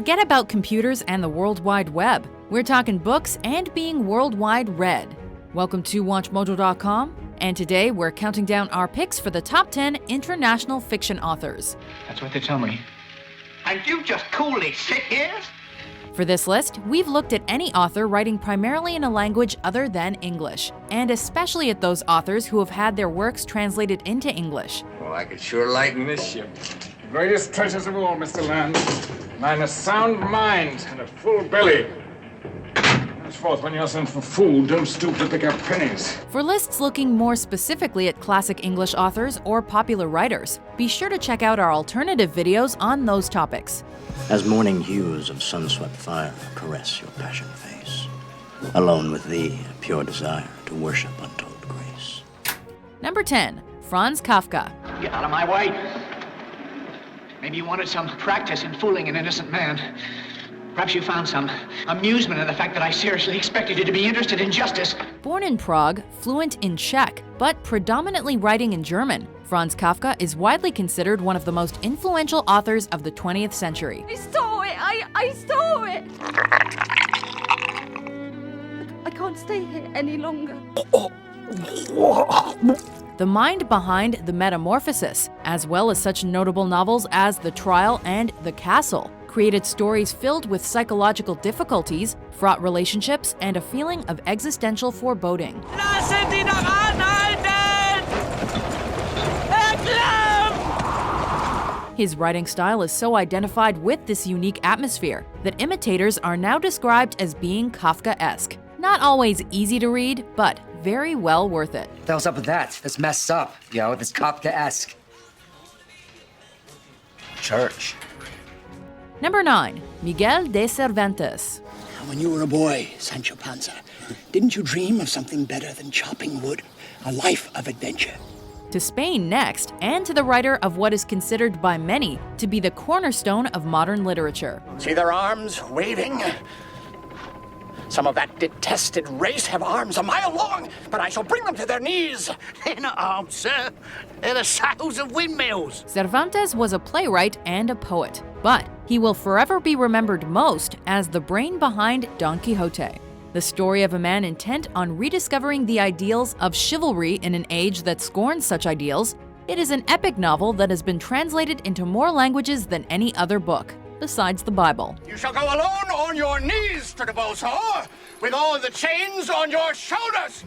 Forget about computers and the World Wide Web. We're talking books and being worldwide read. Welcome to WatchMojo.com, and today we're counting down our picks for the top 10 international fiction authors. That's what they tell me. And you just coolly sit here? For this list, we've looked at any author writing primarily in a language other than English, and especially at those authors who have had their works translated into English. Well, I could sure lighten this ship. The greatest treasures of all, Mr. Land. Man, a sound mind and a full belly. Henceforth, when you're sent for food, don't stoop to pick up pennies. For lists looking more specifically at classic English authors or popular writers, be sure to check out our alternative videos on those topics. As morning hues of sun-swept fire caress your passion face, alone with thee, a pure desire to worship untold grace. Number 10. Franz Kafka. Get out of my way. Maybe you wanted some practice in fooling an innocent man. Perhaps you found some amusement in the fact that I seriously expected you to be interested in justice. Born in Prague, fluent in Czech, but predominantly writing in German, Franz Kafka is widely considered one of the most influential authors of the 20th century. I stole it! I stole it! I can't stay here any longer. The mind behind The Metamorphosis, as well as such notable novels as The Trial and The Castle, created stories filled with psychological difficulties, fraught relationships, and a feeling of existential foreboding. His writing style is so identified with this unique atmosphere that imitators are now described as being Kafka-esque. Not always easy to read, but very well worth it. What the hell's up with that? That's messed up, this Kafka-esque. Church. Number 9. Miguel de Cervantes. When you were a boy, Sancho Panza, didn't you dream of something better than chopping wood? A life of adventure. To Spain next, and to the writer of what is considered by many to be the cornerstone of modern literature. See their arms waving? Some of that detested race have arms a mile long, but I shall bring them to their knees. They're not arms, sir. They're the saddles of windmills. Cervantes was a playwright and a poet, but he will forever be remembered most as the brain behind Don Quixote, the story of a man intent on rediscovering the ideals of chivalry in an age that scorns such ideals. It is an epic novel that has been translated into more languages than any other book, besides the Bible. You shall go alone on your knees to the Bozo, with all the chains on your shoulders,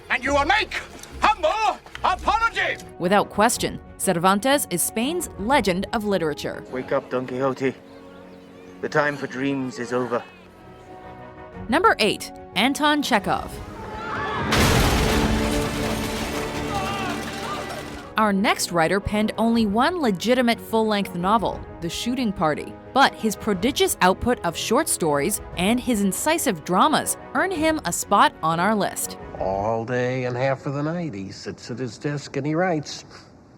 and you will make humble apology. Without question, Cervantes is Spain's legend of literature. Wake up, Don Quixote. The time for dreams is over. Number 8. Anton Chekhov. Our next writer penned only one legitimate full-length novel, The Shooting Party, but his prodigious output of short stories and his incisive dramas earn him a spot on our list. All day and half of the night, he sits at his desk and he writes.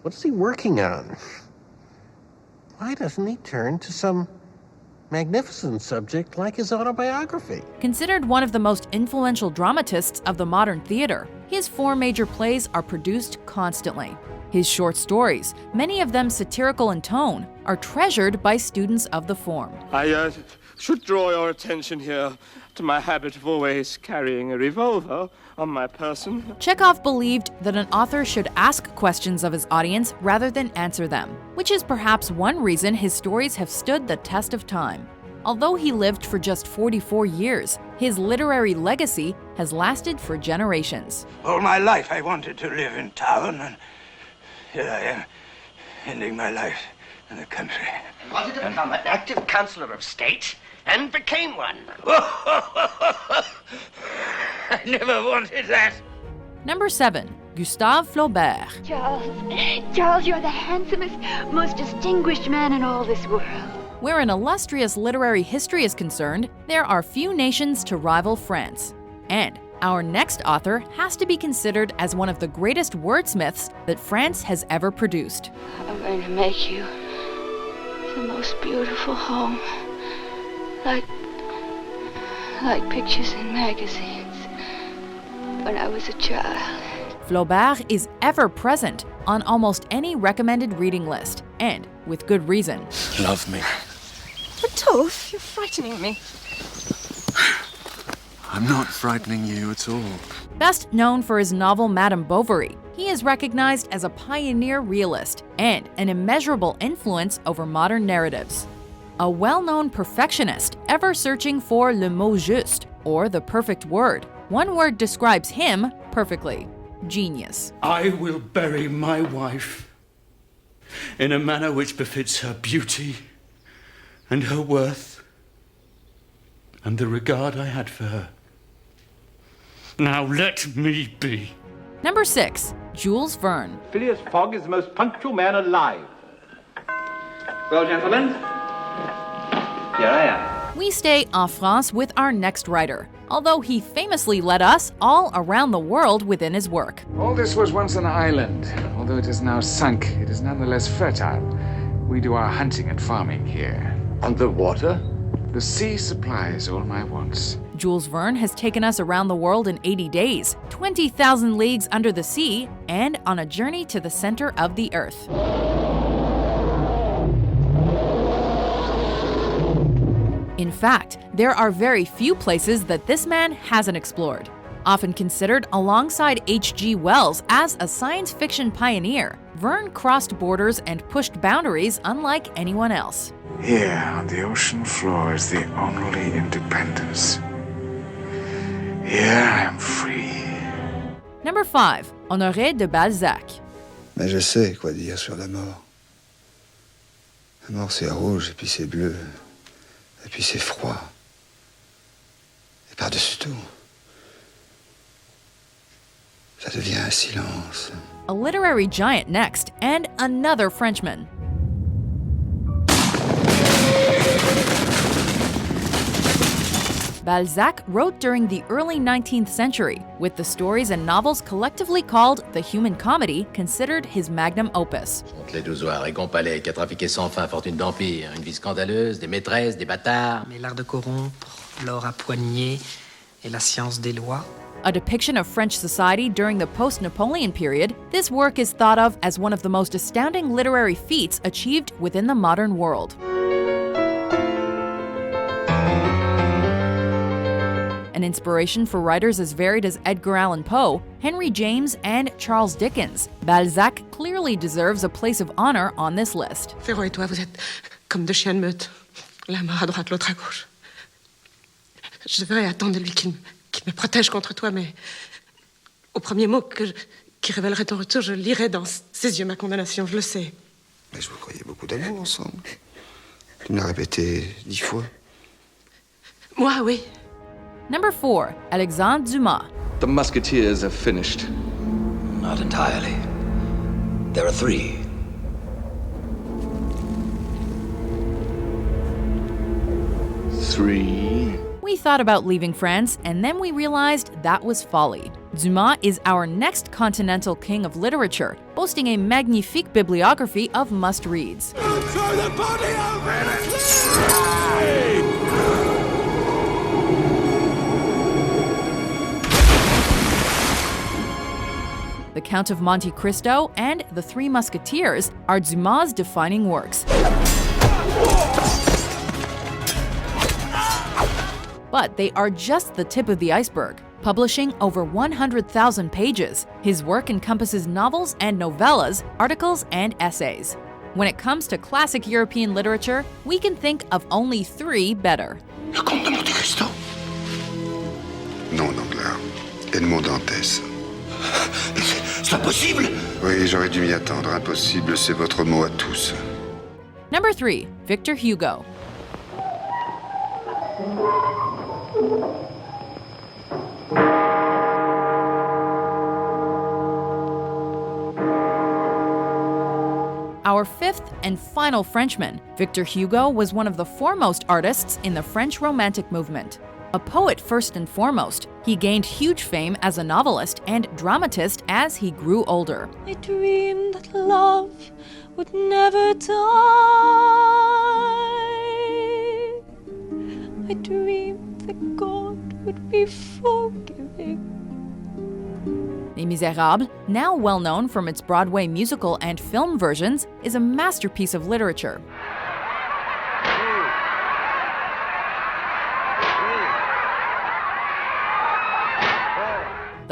What's he working on? Why doesn't he turn to some magnificent subject like his autobiography? Considered one of the most influential dramatists of the modern theater, his 4 major plays are produced constantly. His short stories, many of them satirical in tone, are treasured by students of the form. I should draw your attention here to my habit of always carrying a revolver on my person. Chekhov believed that an author should ask questions of his audience rather than answer them, which is perhaps one reason his stories have stood the test of time. Although he lived for just 44 years, his literary legacy has lasted for generations. All my life I wanted to live in town, and here I am, ending my life in the country. Wanted to become an active councillor of state, and became one. I never wanted that. Number 7. Gustave Flaubert. Charles, you're the handsomest, most distinguished man in all this world. Where an illustrious literary history is concerned, there are few nations to rival France. And our next author has to be considered as one of the greatest wordsmiths that France has ever produced. I'm going to make you the most beautiful home. Like pictures in magazines when I was a child. Flaubert is ever present on almost any recommended reading list, and with good reason. Love me. Rodolphe, you're frightening me. I'm not frightening you at all. Best known for his novel Madame Bovary, he is recognized as a pioneer realist and an immeasurable influence over modern narratives. A well-known perfectionist ever searching for le mot juste, or the perfect word. One word describes him perfectly: genius. I will bury my wife in a manner which befits her beauty and her worth and the regard I had for her. Now let me be. Number 6. Jules Verne. Phileas Fogg is the most punctual man alive. Well, gentlemen, here I am. We stay en France with our next writer, although he famously led us all around the world within his work. All this was once an island. Although it is now sunk, it is nonetheless fertile. We do our hunting and farming here. Underwater? The sea supplies all my wants. Jules Verne has taken us around the world in 80 days, 20,000 leagues under the sea, and on a journey to the center of the earth. In fact, there are very few places that this man hasn't explored. Often considered alongside H.G. Wells as a science fiction pioneer, Verne crossed borders and pushed boundaries unlike anyone else. Here on the ocean floor is the only independence. Here I am free. Number 5. Honoré de Balzac. Mais je sais quoi dire sur la mort. La mort, c'est rouge, et puis c'est bleu, et puis c'est froid. Et par-dessus tout, ça devient un silence. A literary giant next, and another Frenchman. Balzac wrote during the early 19th century, with the stories and novels collectively called the Human Comedy considered his magnum opus. Contre les 12 et Compalais qui a trafiqué sans fin fortune d'empire, une vie scandaleuse, des maîtresses, des bâtards. Mais l'art de corrompre, l'or à poignée et la science des lois. A depiction of French society during the post-Napoleon period, this work is thought of as one of the most astounding literary feats achieved within the modern world. An inspiration for writers as varied as Edgar Allan Poe, Henry James, and Charles Dickens, Balzac clearly deserves a place of honor on this list. Ferrand et toi, vous êtes comme deux chiens de meute. L'un à droite, l'autre à gauche. Je devrais attendre de lui qu'il me protège contre toi, mais au premier mot qui révélerait ton retour, je lirai dans ses yeux ma condamnation, je le sais. Mais je vous croyais beaucoup d'amour ensemble. Tu me l'as répété 10 fois. Moi, oui. Number 4. Alexandre Dumas. The Musketeers have finished. Not entirely. There are 3. We thought about leaving France, and then we realized that was folly. Dumas is our next continental king of literature, boasting a magnifique bibliography of must-reads. Throw the body over! The Count of Monte Cristo and The Three Musketeers are Dumas' defining works. But they are just the tip of the iceberg. Publishing over 100,000 pages, his work encompasses novels and novellas, articles and essays. When it comes to classic European literature, we can think of only 3 better. Le Comte de Monte Cristo? Non, Danglars. Edmond Dantès. C'est impossible! Oui, j'aurais dû m'y attendre. Impossible, c'est votre mot à tous. Number 3. Victor Hugo. Our 5th and final Frenchman, Victor Hugo was one of the foremost artists in the French Romantic movement. A poet first and foremost, he gained huge fame as a novelist and dramatist as he grew older. I dreamed that love would never die. I dreamed that God would be forgiving. Les Misérables, now well known from its Broadway musical and film versions, is a masterpiece of literature.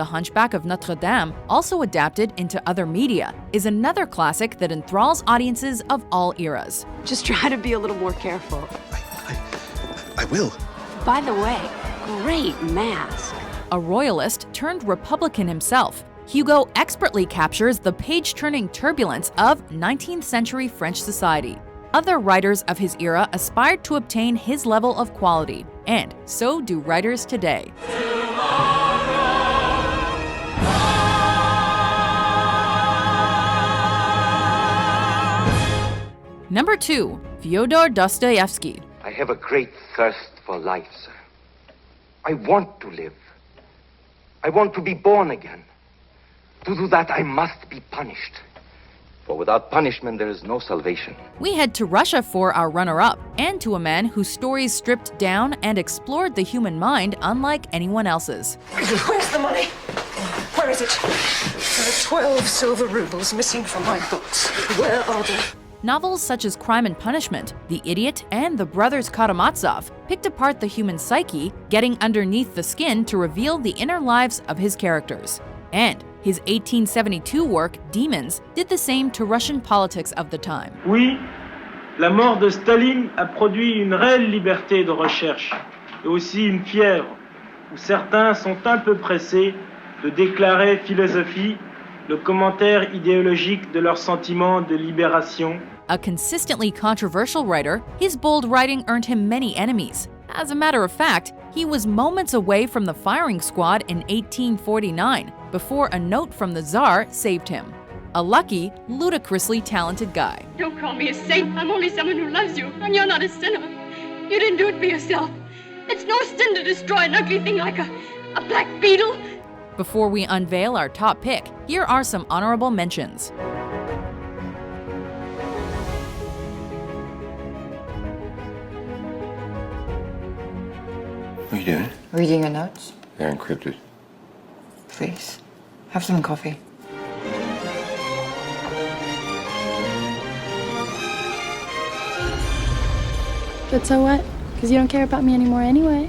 The Hunchback of Notre Dame, also adapted into other media, is another classic that enthralls audiences of all eras. Just try to be a little more careful. I will. By the way, great mask. A royalist turned Republican himself, Hugo expertly captures the page-turning turbulence of 19th century French society. Other writers of his era aspired to obtain his level of quality, and so do writers today. Number 2, Fyodor Dostoyevsky. I have a great thirst for life, sir. I want to live. I want to be born again. To do that, I must be punished. For without punishment, there is no salvation. We head to Russia for our runner-up, and to a man whose stories stripped down and explored the human mind unlike anyone else's. Where's the money? Where is it? There are 12 silver rubles missing from my books. Where are they? Novels such as Crime and Punishment, The Idiot, and The Brothers Karamazov picked apart the human psyche, getting underneath the skin to reveal the inner lives of his characters. And his 1872 work, Demons, did the same to Russian politics of the time. Oui, la mort de Staline a produit une réelle liberté de recherche, et aussi une fièvre, où certains sont un peu pressés de déclarer philosophie, le commentaire idéologique de leurs sentiments de libération. A consistently controversial writer, his bold writing earned him many enemies. As a matter of fact, he was moments away from the firing squad in 1849 before a note from the Tsar saved him. A lucky, ludicrously talented guy. Don't call me a saint. I'm only someone who loves you, and you're not a sinner. You didn't do it for yourself. It's no sin to destroy an ugly thing like a black beetle. Before we unveil our top pick, here are some honorable mentions. What are you doing? Reading your notes. They're encrypted. Please, have some coffee. But so what? Because you don't care about me anymore anyway.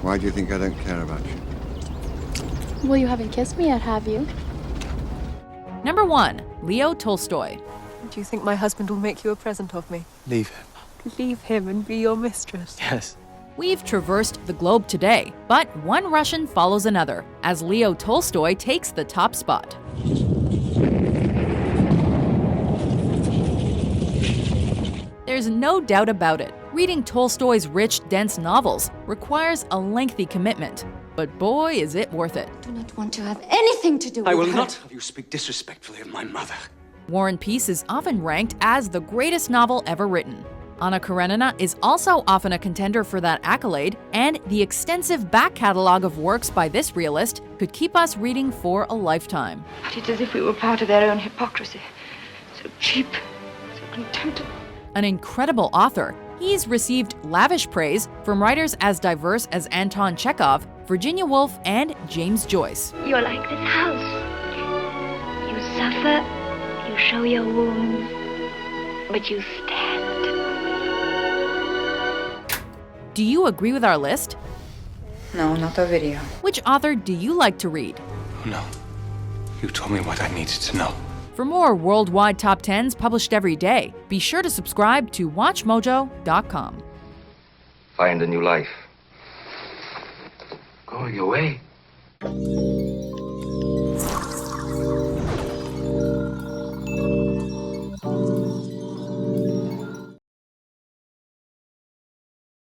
Why do you think I don't care about you? Well, you haven't kissed me yet, have you? Number 1, Leo Tolstoy. Do you think my husband will make you a present of me? Leave him. Leave him and be your mistress? Yes. We've traversed the globe today, but one Russian follows another, as Leo Tolstoy takes the top spot. There's no doubt about it. Reading Tolstoy's rich, dense novels requires a lengthy commitment. But boy, is it worth it. I do not want to have anything to do with I will her. not have you speak disrespectfully of my mother. War and Peace is often ranked as the greatest novel ever written. Anna Karenina is also often a contender for that accolade, and the extensive back catalog of works by this realist could keep us reading for a lifetime. It's as if we were part of their own hypocrisy. So cheap, so contemptible. An incredible author, he's received lavish praise from writers as diverse as Anton Chekhov, Virginia Woolf, and James Joyce. You're like this house. You suffer, you show your wounds, but you stand. Do you agree with our list? No, not a video. Which author do you like to read? No. You told me what I needed to know. For more worldwide top 10s published every day, be sure to subscribe to WatchMojo.com. Find a new life. Go your way.